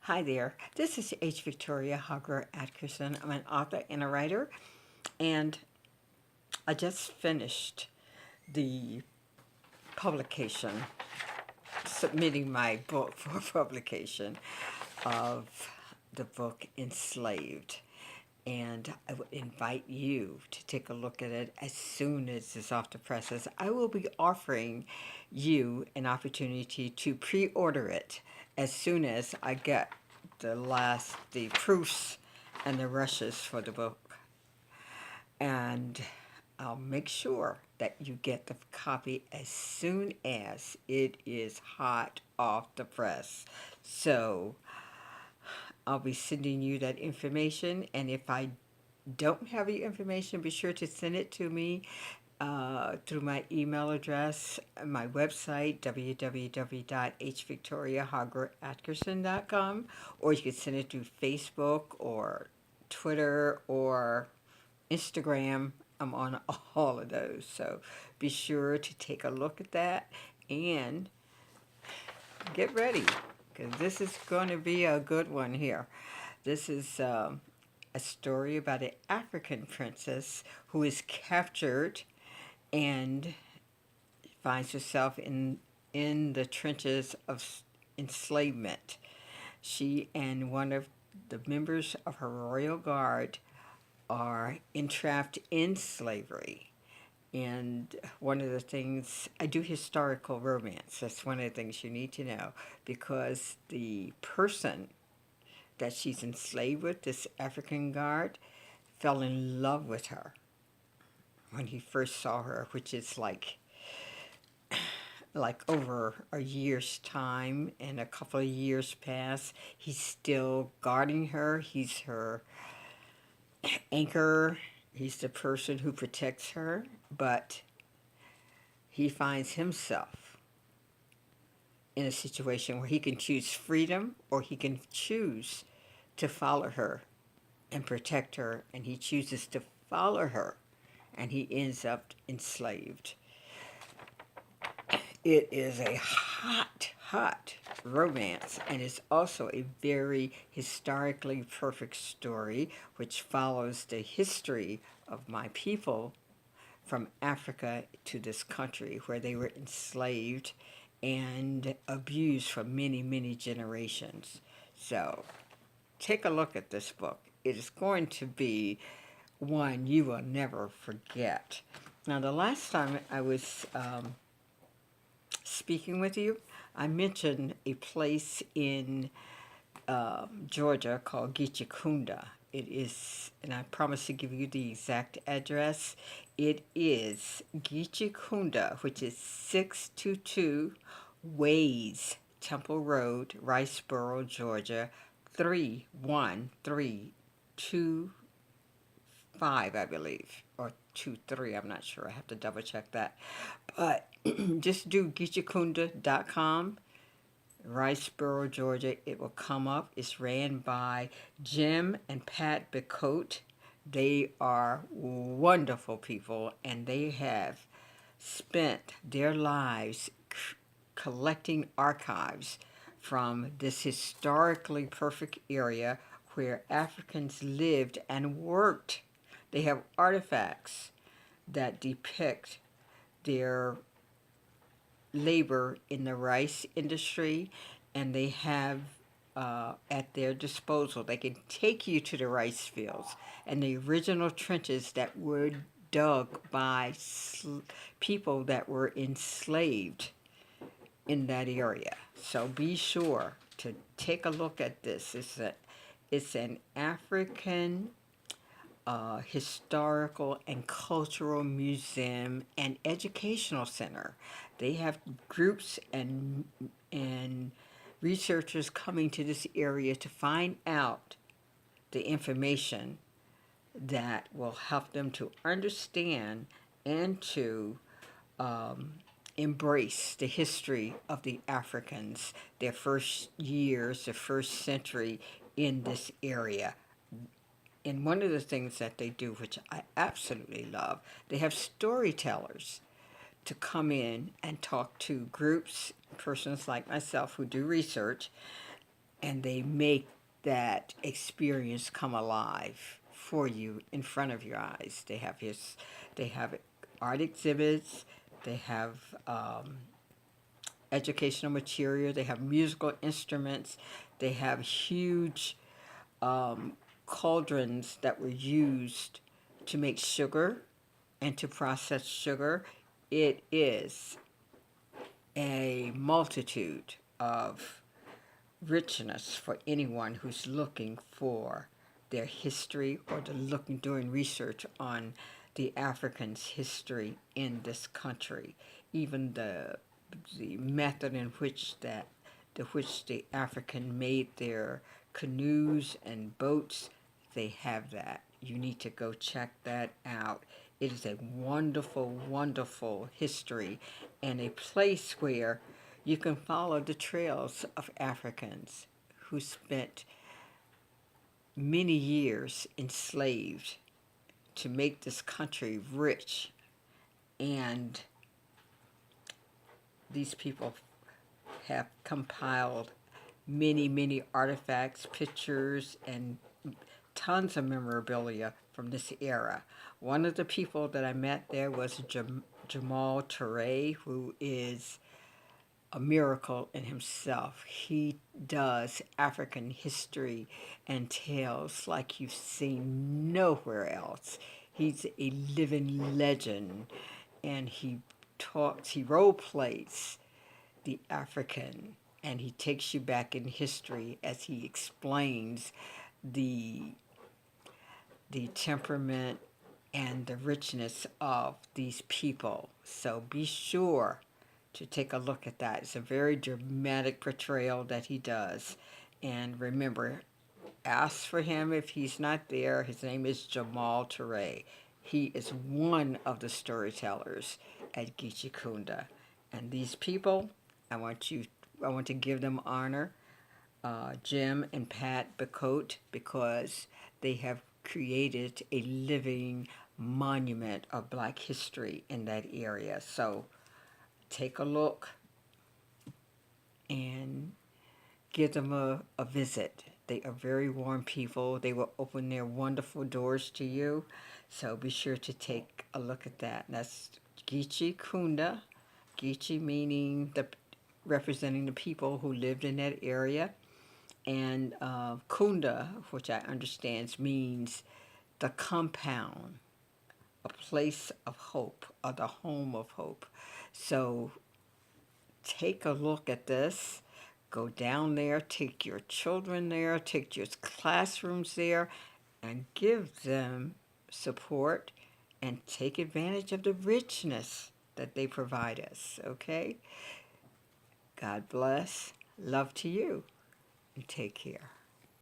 Hi there. This is H.Victoria Hogger Atkinson. I'm an author and a writer, and I just finished the publication, submitting my book for publication of the book Enslaved. And I would invite you to take a look at it as soon as it's off the presses. I will be offering you an opportunity to pre-order it as soon as I get the proofs and the rushes for the book. And I'll make sure that you get the copy as soon as it is hot off the press. So I'll be sending you that information, and if I don't have your information, be sure to send it to me through my email address, my website, www.hvictoriahogeratkerson.com, or you can send it through Facebook or Twitter or Instagram. I'm on all of those, so be sure to take a look at that and get ready, because this is going to be a good one here. This is a story about an African princess who is captured and finds herself in the trenches of enslavement. She and one of the members of her royal guard are entrapped in slavery. And one of the things, I do historical romance. That's one of the things you need to know, because the person that she's enslaved with, this African guard, fell in love with her when he first saw her, which is like over a year's time, and a couple of years pass. He's still guarding her. He's her anchor. He's the person who protects her, but he finds himself in a situation where he can choose freedom or he can choose to follow her and protect her, and he chooses to follow her, and he ends up enslaved. It is a hot romance, and it's also a very historically perfect story which follows the history of my people from Africa to this country, where they were enslaved and abused for many, many generations. So take a look at this book. It is going to be one you will never forget. Now, the last time I was speaking with you, I mentioned a place in Georgia called Geechee Kunda. It is, and I promise to give you the exact address. It is Geechee Kunda, which is 622 Ways Temple Road, Riceboro, Georgia, 31325, I believe, or 23. I'm not sure. I have to double check that. But just do geecheekunda.com, Riceboro, Georgia. It will come up. It's ran by Jim and Pat Bicote. They are wonderful people, and they have spent their lives collecting archives from this historically perfect area where Africans lived and worked. They have artifacts that depict their labor in the rice industry, and they have at their disposal, they can take you to the rice fields and the original trenches that were dug by people that were enslaved in that area. So be sure to take a look at this. It's an African historical and cultural museum and educational center. They have groups and researchers coming to this area to find out the information that will help them to understand and to embrace the history of the Africans, their first years, the first century in this area. And one of the things that they do, which I absolutely love, they have storytellers to come in and talk to groups, persons like myself who do research, and they make that experience come alive for you in front of your eyes. They have art exhibits, they have educational material, they have musical instruments, they have huge cauldrons that were used to make sugar and to process sugar. It is a multitude of richness for anyone who's looking for their history or doing research on the Africans' history in this country. Even the method in which the African made their canoes and boats, they have that. You need to go check that out. It is a wonderful, wonderful history and a place where you can follow the trails of Africans who spent many years enslaved to make this country rich. And these people have compiled many, many artifacts, pictures, and tons of memorabilia from this era. One of the people that I met there was Jamal Touré, who is a miracle in himself. He does African history and tales like you've seen nowhere else. He's a living legend, and he role plays the African, and he takes you back in history as he explains the temperament and the richness of these people. So be sure to take a look at that. It's a very dramatic portrayal that he does. And remember, ask for him if he's not there. His name is Jamal Touré. He is one of the storytellers at Geechee Kunda. And these people, I want to give them honor, Jim and Pat Bacote, because they have created a living monument of Black history in that area. So take a look and give them a visit. They are very warm people. They will open their wonderful doors to you. So be sure to take a look at that. And that's Geechee Kunda. Geechee meaning representing the people who lived in that area. And Kunda, which I understand means the compound, a place of hope, or the home of hope. So take a look at this. Go down there, take your children there, take your classrooms there, and give them support and take advantage of the richness that they provide us, okay? God bless. Love to you, and take care.